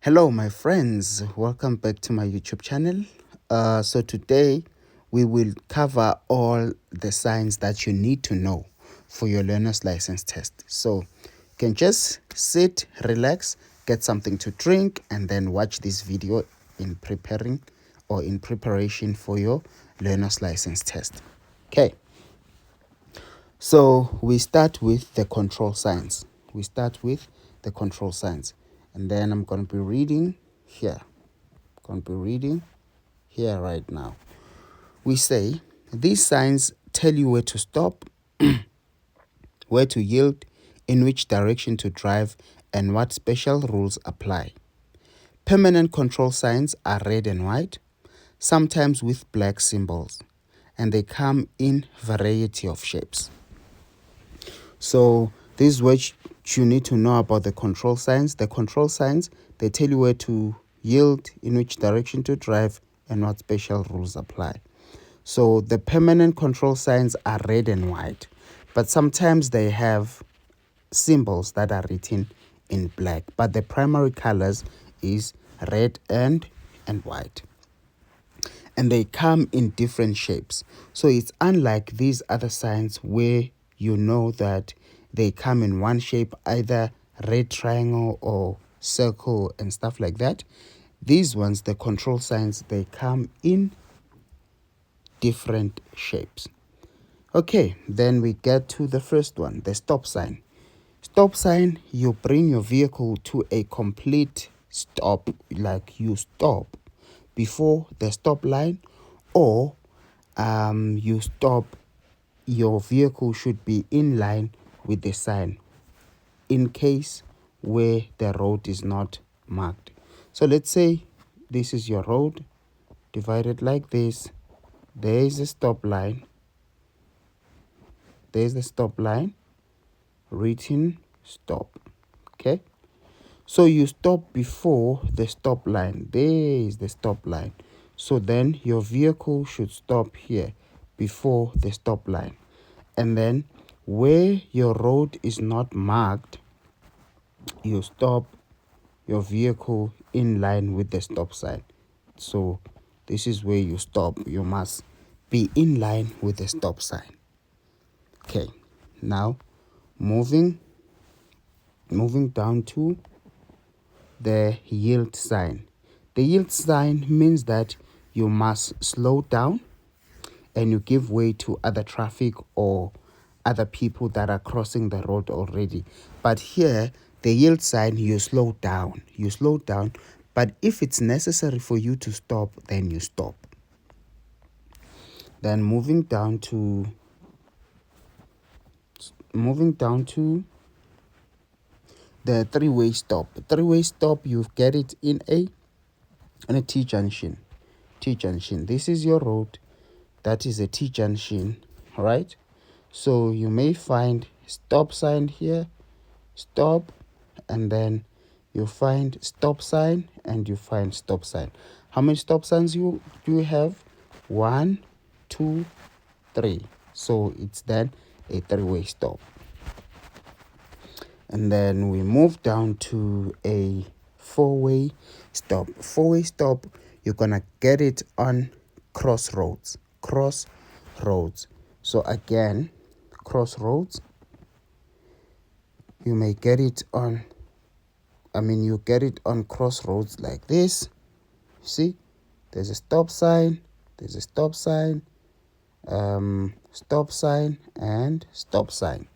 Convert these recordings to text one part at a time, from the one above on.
Hello, my friends. Welcome back to my YouTube channel. So today we will cover all the signs that you need to know for your learner's license test. So you can just sit, relax, get something to drink, and then watch this video in preparation for your learner's license test. Okay. So we start with the control signs. And then I'm going to be reading here. Right now. We say these signs tell you where to stop, where to yield, in which direction to drive, and what special rules apply. Permanent control signs are red and white, sometimes with black symbols, and they come in variety of shapes. So this is what you need to know about the control signs. The control signs, they tell you where to yield, in which direction to drive, and what special rules apply. So the permanent control signs are red and white, but sometimes they have symbols that are written in black, but the primary colors is red and white. And they come in different shapes. So it's unlike these other signs where you know that they come in one shape, either red triangle or circle and stuff like that. These ones, the control signs, they come in different shapes. Okay, then we get to the first one, the stop sign. Stop sign, you bring your vehicle to a complete stop, like you stop before the stop line, or you stop, your vehicle should be in line with the sign in case where the road is not marked. So let's say this is your road divided like this. There is a stop line. There's the stop line, written stop. Okay, so you stop before the stop line. There is the stop line. So then your vehicle should stop here before the stop line. And then where your road is not marked, you stop your vehicle in line with the stop sign. So this is where you stop. You must be in line with the stop sign. Okay, now moving down to the yield sign. The yield sign means that you must slow down and you give way to other traffic or other people that are crossing the road already. But here, the yield sign, you slow down. But if it's necessary for you to stop, then you stop. Then moving down to the three-way stop. Three-way stop, you get it in a T-junction. This is your road. That is a T-junction, right? So you may find stop sign here, stop, and then you find stop sign and you find stop sign. How many stop signs do you have? 1, 2, 3. So it's then a three-way stop. And then we move down to a four-way stop. Four-way stop, you're gonna get it on crossroads. So again, crossroads, you may get it on, you get it on crossroads like this. See, there's a stop sign, stop sign, and stop sign.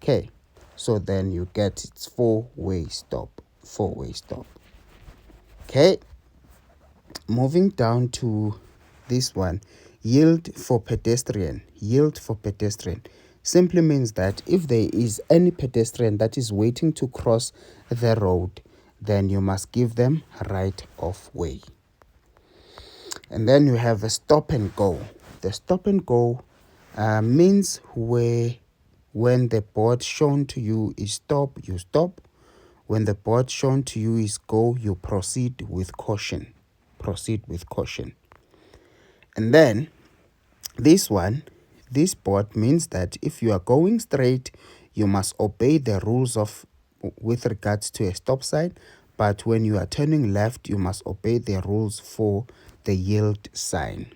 Okay, so then you get its four-way stop. Okay, moving down to this one, yield for pedestrian. Simply means that if there is any pedestrian that is waiting to cross the road, then you must give them right of way. And then you have a stop and go. The stop and go means where when the board shown to you is stop, you stop. When the board shown to you is go, you proceed with caution. And then this board means that if you are going straight, you must obey the rules of with regards to a stop sign. but when you are turning left, you must obey the rules for the yield sign.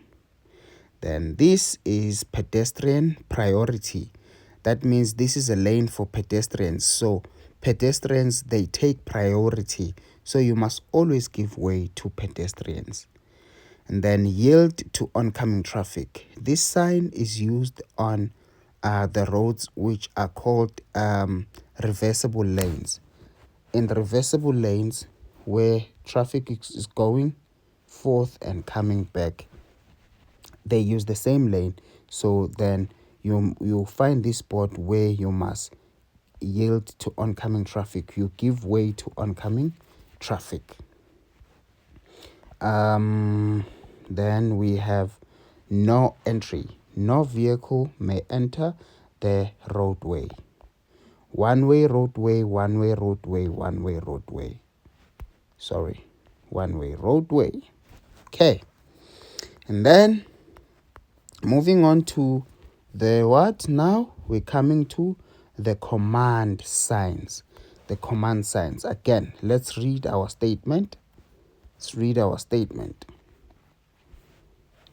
Then this is pedestrian priority. That means this is a lane for pedestrians. So pedestrians, they take priority. So you must always give way to pedestrians. And then yield to oncoming traffic. This sign is used on the roads which are called reversible lanes. In the reversible lanes where traffic is going forth and coming back, they use the same lane. So then you find this spot where you must yield to oncoming traffic. You give way to oncoming traffic. Then we have no entry. No vehicle may enter the roadway. One-way roadway, one-way roadway, one-way roadway. One-way roadway. Okay. And then moving on to the what now? We're coming to the command signs. The command signs. Again, let's read our statement.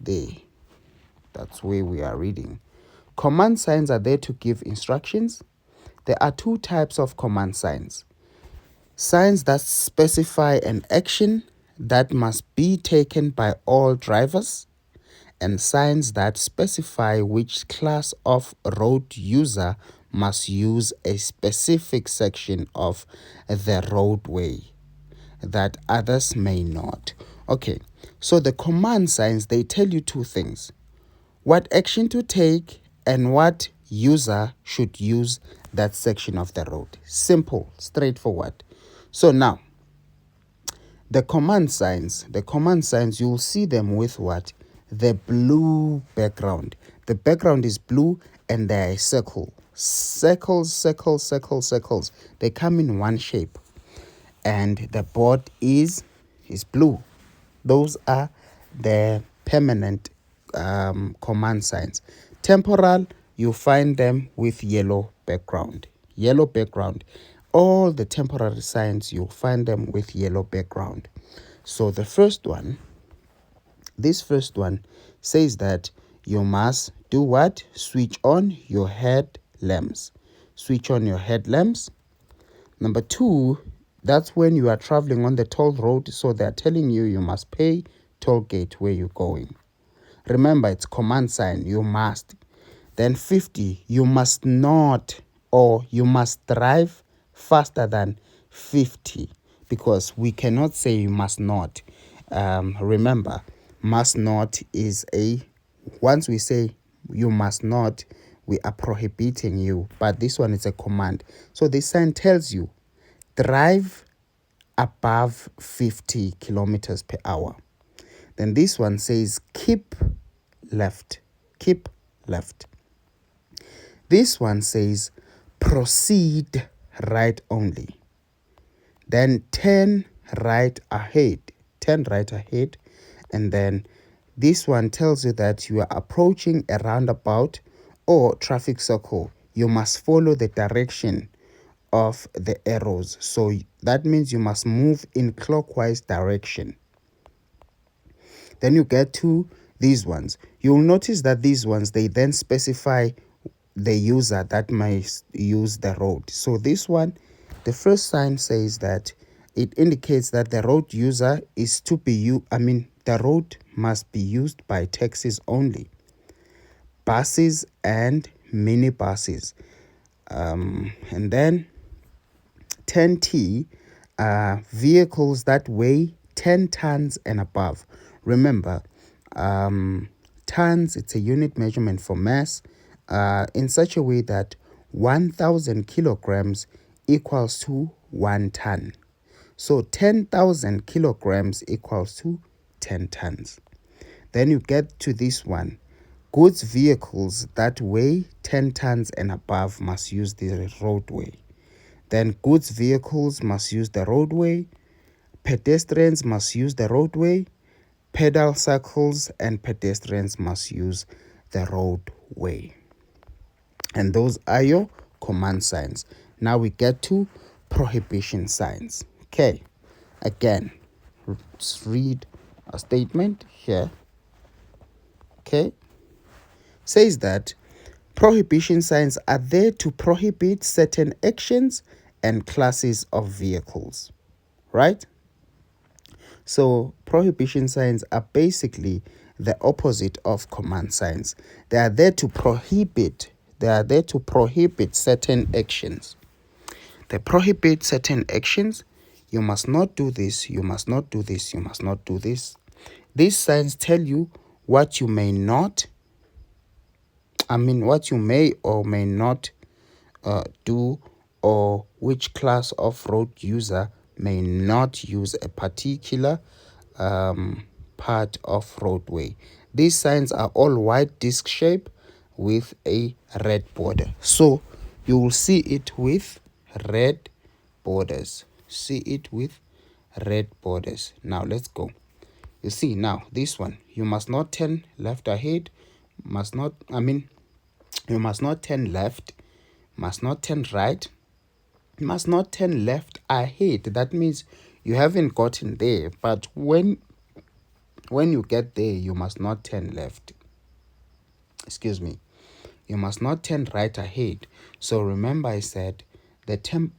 There. That's where we are reading. Command signs are there to give instructions. There are two types of command signs. Signs that specify an action that must be taken by all drivers, and signs that specify which class of road user must use a specific section of the roadway that others may not. Okay, so the command signs, they tell you two things: what action to take and what user should use that section of the road. Simple, straightforward. So now, the command signs, you'll see them with what? The blue background. The background is blue and there are circles. Circles. They come in one shape. And the board is blue. Those are the permanent command signs. Temporal, you find them with yellow background. All the temporary signs, you'll find them with yellow background. So this first one says that you must do what? Switch on your headlamps. Number 2, that's when you are traveling on the toll road, so they're telling you must pay toll gate where you're going. Remember, it's command sign, you must. Then 50, you must not, or you must drive faster than 50, because we cannot say you must not. Remember, must not is once we say you must not, we are prohibiting you, but this one is a command. So this sign tells you drive above 50 kilometers per hour. Then this one says keep left. This one says proceed right only. Then turn right ahead. And then this one tells you that you are approaching a roundabout or traffic circle. You must follow the direction of the arrows. So that means you must move in clockwise direction. Then you get to these ones. You'll notice that these ones, they then specify the user that must use the road. So this one, the first sign says that it indicates that the road user is to be the road must be used by taxis only, buses and minibuses. And then 10T, vehicles that weigh 10 tons and above. Remember, tons, it's a unit measurement for mass, in such a way that 1,000 kilograms equals to 1 ton. So 10,000 kilograms equals to 10 tons. Then you get to this one. Goods vehicles that weigh 10 tons and above must use the roadway. Then goods vehicles must use the roadway. Pedestrians must use the roadway. Pedal cycles and pedestrians must use the roadway. And those are your command signs. Now we get to prohibition signs. Okay. Again, let's read a statement here. Okay, says that prohibition signs are there to prohibit certain actions and classes of vehicles, right? So prohibition signs are basically the opposite of command signs. They are there to prohibit. They are there to prohibit certain actions. They prohibit certain actions. You must not do this. You must not do this. You must not do this. These signs tell you what you may not. What you may or may not do, or which class of road user may not use a particular part of roadway. These signs are all white disc shape with a red border. So you will see it with red borders. See it with red borders. Now let's go. You see now this one. You must not turn left ahead. You must not turn left. Must not turn right. Must not turn left ahead. That means you haven't gotten there, but when you get there, you must not turn left. Excuse me. You must not turn right ahead. So remember I said the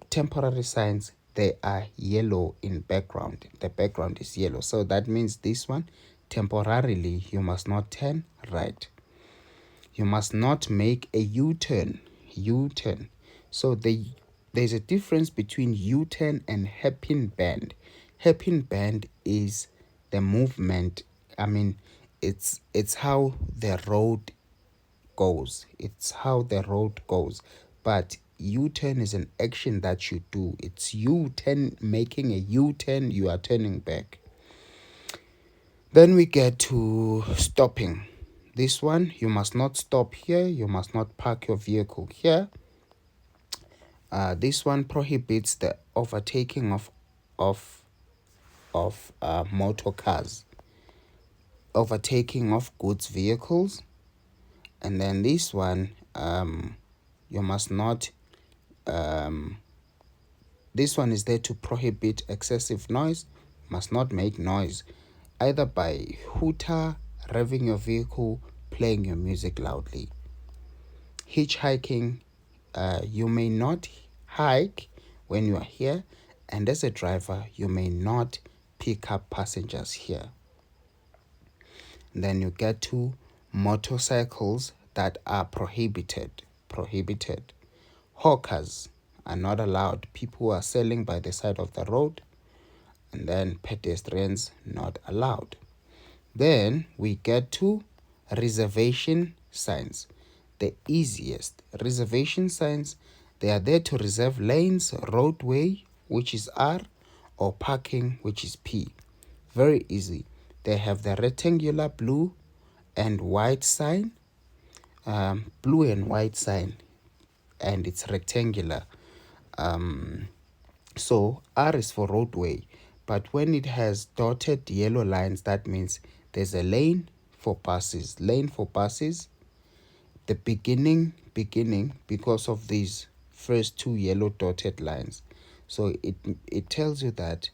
temporary signs, they are yellow in background. The background is yellow. So that means this one, temporarily, you must not turn right. You must not make a U-turn. U-turn. So there's a difference between U-turn and hairpin bend. Hairpin bend is the movement. It's how the road goes. It's how the road goes. But U-turn is an action that you do. It's making a U-turn. You are turning back. Then we get to stopping. This one, you must not stop here. You must not park your vehicle here. This one prohibits the overtaking of motor cars, overtaking of goods vehicles, and then this one, you must not. This one is there to prohibit excessive noise. Must not make noise, either by hooter, revving your vehicle, playing your music loudly. Hitchhiking, you may not hike when you are here, and as a driver, you may not pick up passengers here. And then you get to motorcycles that are prohibited. Prohibited. Hawkers are not allowed. People who are selling by the side of the road, and then pedestrians not allowed. Then we get to reservation signs. The easiest. Reservation signs, they are there to reserve lanes, roadway, which is R, or parking, which is P. Very easy. They have the rectangular blue and white sign, blue and white sign, and it's rectangular. So R is for roadway, but when it has dotted yellow lines, that means there's a lane for buses. Lane for buses. The beginning because of these first two yellow dotted lines. So it tells you that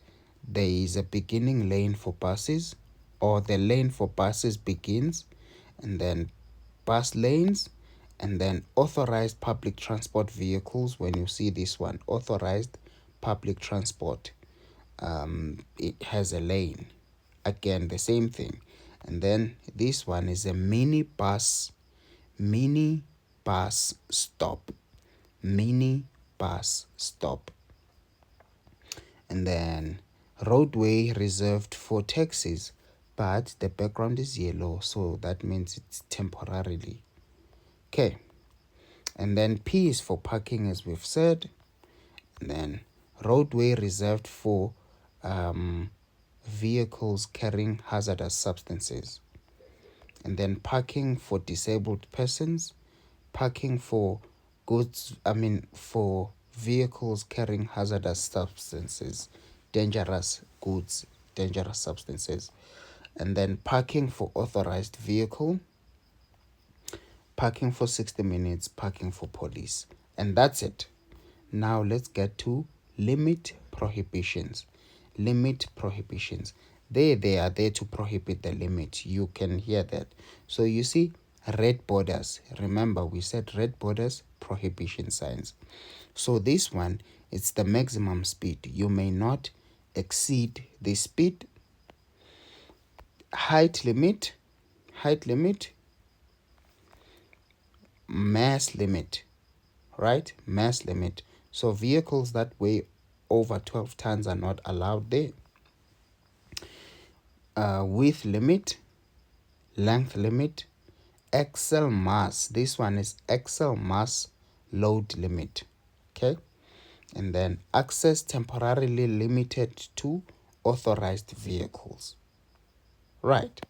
there is a beginning lane for buses, or the lane for buses begins, and then bus lanes, and then authorized public transport vehicles. When you see this one, authorized public transport, it has a lane. Again, the same thing. And then this one is a mini bus stop. Mini bus stop. And then roadway reserved for taxis, but the background is yellow, so that means it's temporarily. Okay. And then P is for parking, as we've said. And then roadway reserved for vehicles carrying hazardous substances. And then parking for disabled persons, parking for for vehicles carrying hazardous substances, dangerous goods, dangerous substances. And then parking for authorized vehicle, parking for 60 minutes, parking for police. And that's it. Now let's get to limit prohibitions. limit prohibitions. They are there to prohibit the limit. You can hear that. So you see red borders. Remember we said red borders, prohibition signs. So this one, it's the maximum speed. You may not exceed the speed. Height limit, mass limit, right? Mass limit. So vehicles that weigh over 12 tons are not allowed there. Width limit, length limit, axle mass. This one is axle mass load limit. Okay. And then access temporarily limited to authorized vehicles. Right.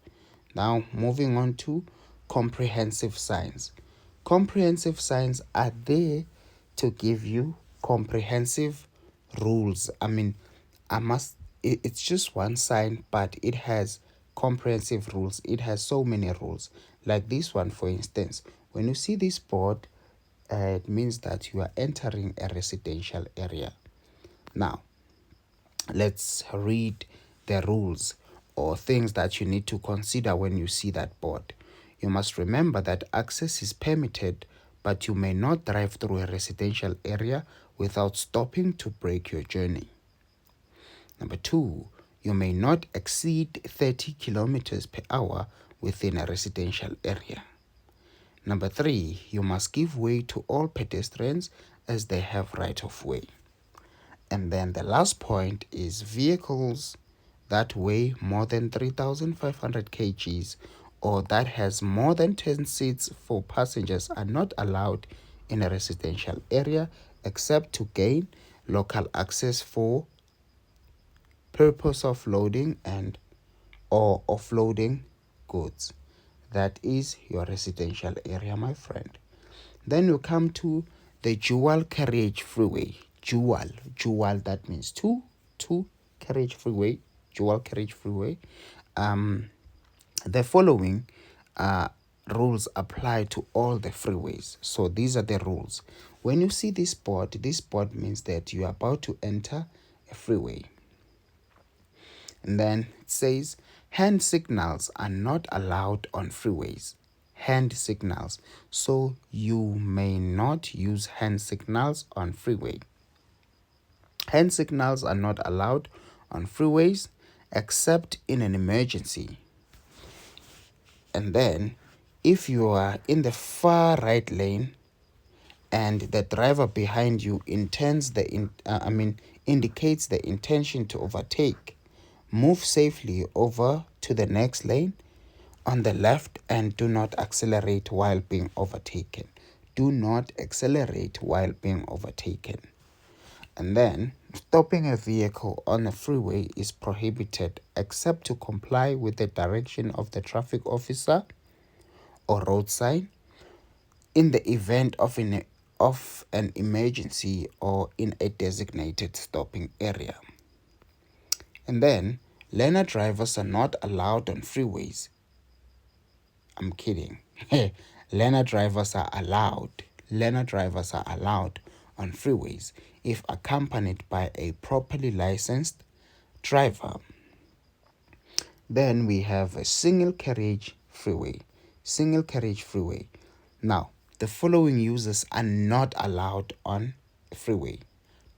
Now moving on to comprehensive signs. Comprehensive signs are there to give you comprehensive rules. It's just one sign, but it has comprehensive rules. It has so many rules. Like this one, for instance, when you see this board, it means that you are entering a residential area. Now, let's read the rules or things that you need to consider when you see that board. You must remember that access is permitted, but you may not drive through a residential area without stopping to break your journey. Number 2, you may not exceed 30 kilometers per hour within a residential area. Number 3, you must give way to all pedestrians as they have right of way. And then the last point is vehicles that weigh more than 3,500 kgs or that has more than 10 seats for passengers are not allowed in a residential area except to gain local access for purpose of loading and or offloading goods. That is your residential area, my friend. Then you come to the dual carriage freeway. Dual, that means two carriage freeway, dual carriage freeway. The following rules apply to all the freeways. So these are the rules. When you see this board means that you are about to enter a freeway. And then it says hand signals are not allowed on freeways. Hand signals. So you may not use hand signals on freeway. Hand signals are not allowed on freeways except in an emergency. And then if you are in the far right lane and the driver behind you indicates the intention to overtake, move safely over to the next lane on the left and do not accelerate while being overtaken. Do not accelerate while being overtaken. And then stopping a vehicle on a freeway is prohibited except to comply with the direction of the traffic officer or road sign in the event of an emergency or in a designated stopping area. And then learner drivers are not allowed on freeways. I'm kidding. Learner drivers are allowed. Learner drivers are allowed on freeways if accompanied by a properly licensed driver. Then we have a single carriage freeway. Single carriage freeway. Now, the following users are not allowed on a freeway.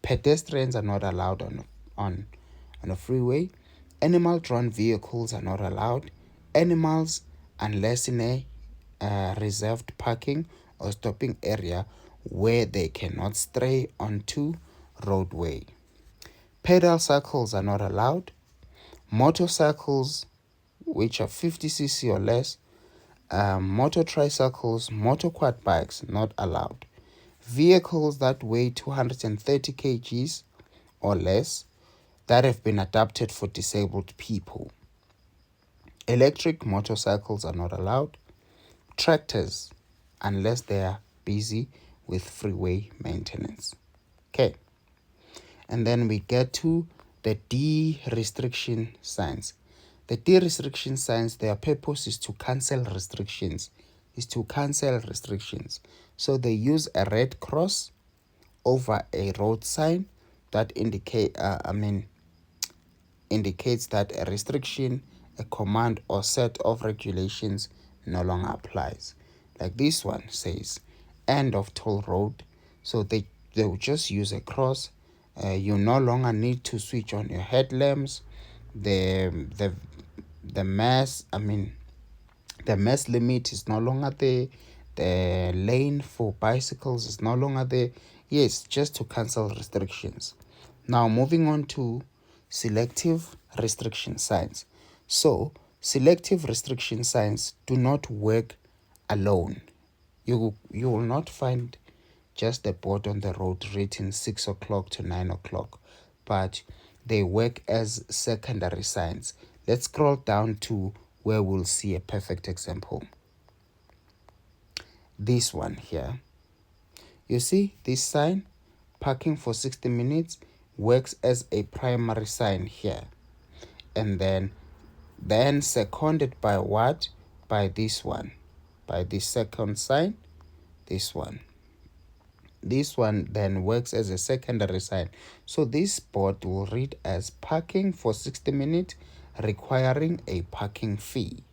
Pedestrians are not allowed on a freeway. Animal-drawn vehicles are not allowed. Animals, unless in a reserved parking or stopping area where they cannot stray onto roadway. Pedal cycles are not allowed. Motorcycles, which are 50cc or less, motor tricycles, motor quad bikes, not allowed. Vehicles that weigh 230 kgs or less that have been adapted for disabled people. Electric motorcycles are not allowed. Tractors, unless they are busy with freeway maintenance. Okay. And then we get to the de-restriction signs. The de-restriction signs, their purpose is to cancel restrictions. So they use a red cross over a road sign that indicate indicates that a restriction, a command, or set of regulations no longer applies. Like this one says, end of toll road. So they will just use a cross. You no longer need to switch on your headlamps. The the mass, the mass limit is no longer there. The lane for bicycles is no longer there. Yes, just to cancel restrictions. Now moving on to selective restriction signs. So selective restriction signs do not work alone. You will not find just a board on the road written 6 o'clock to 9 o'clock, but they work as secondary signs. Let's scroll down to where we'll see a perfect example. This one here. You see this sign, parking for 60 minutes, works as a primary sign here. And then seconded by what? By this one. By the second sign, this one. This one then works as a secondary sign. So this board will read as parking for 60 minutes requiring a parking fee.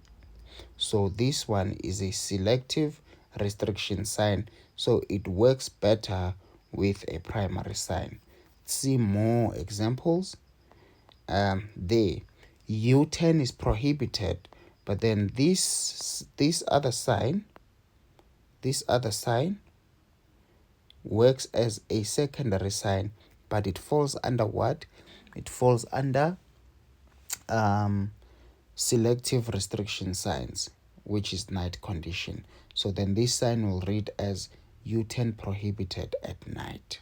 So this one is a selective restriction sign. So it works better with a primary sign. See more examples. There, U-turn is prohibited, but then this other sign works as a secondary sign, but it falls under what? It falls under selective restriction signs, which is night condition. So then this sign will read as U-turn prohibited at night.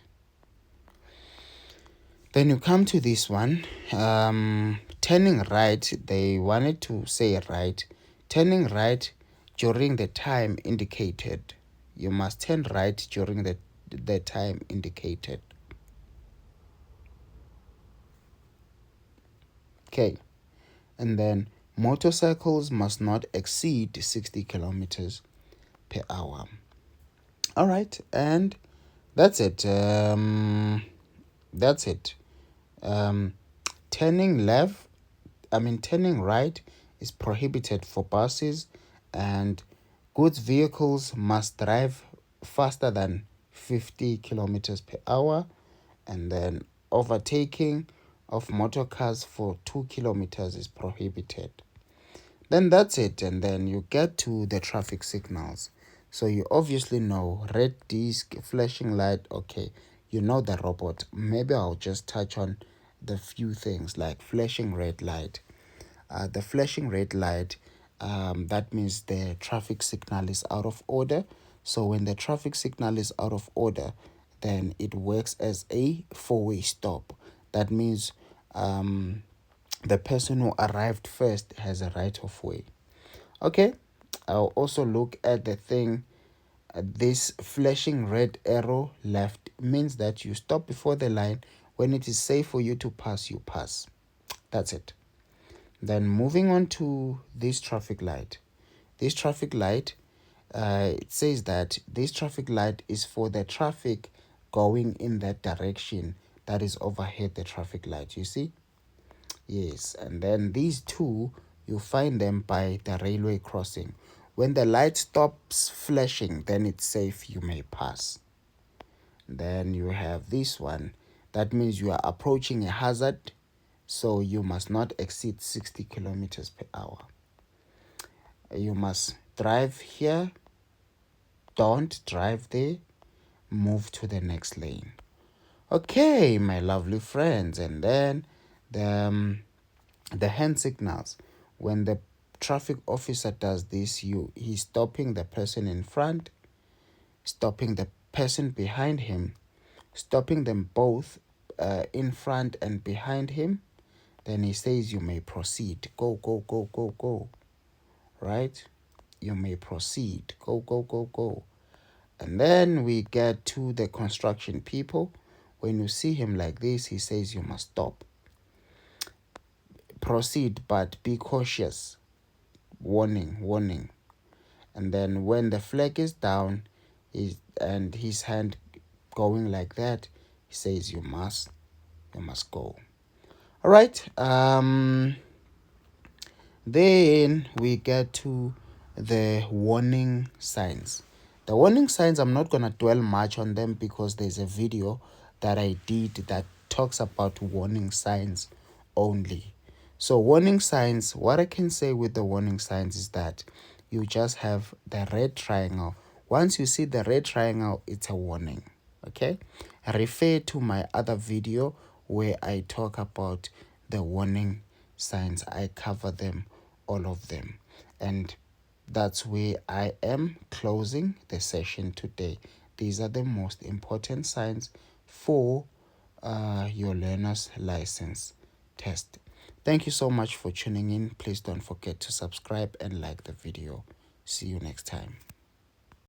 Then you come to this one, turning right. They wanted to say right. Turning right during the time indicated. You must turn right during the time indicated. Okay. And then motorcycles must not exceed 60 kilometers per hour. All right, and that's it. That's it. Turning right is prohibited for buses, and goods vehicles must drive faster than 50 kilometers per hour, and then overtaking of motor cars for 2 kilometers is prohibited. Then that's it, and then you get to the traffic signals. So you obviously know red disc, flashing light. Okay, you know the robot. Maybe I'll just touch on the few things like flashing red light. The flashing red light, that means the traffic signal is out of order. So when the traffic signal is out of order, then it works as a four-way stop. That means the person who arrived first has a right of way. Okay, I'll also look at the thing. This flashing red arrow left means that you stop before the line. When it is safe for you to pass, you pass. That's it. Then moving on to this traffic light. This traffic light, it says that this traffic light is for the traffic going in that direction that is overhead the traffic light. You see? Yes, and then these two, you find them by the railway crossing. When the light stops flashing, then it's safe, you may pass. Then you have this one. That means you are approaching a hazard, so you must not exceed 60 kilometers per hour. You must drive here, don't drive there, move to the next lane. Okay, my lovely friends, and then the hand signals. When the traffic officer does this, he's stopping the person in front, stopping the person behind him, stopping them both in front and behind him. Then he says you may proceed. Go, go, go, go, go. Right? You may proceed. Go, go, go, go. And then we get to the construction people. When you see him like this, he says you must stop. Proceed, but be cautious. Warning, warning. And then when the flag is down and his hand going like that, he says you must go. All All right. Then we get to the warning signs. The warning signs, I'm not going to dwell much on them because there's a video that I did that talks about warning signs only. So warning signs, what I can say with the warning signs is that you just have the red triangle. Once you see the red triangle, it's a warning. Okay? Refer to my other video where I talk about the warning signs. I cover them, all of them. And that's where I am closing the session today. These are the most important signs for your learner's license test. Thank you so much for tuning in. Please don't forget to subscribe and like the video. See you next time.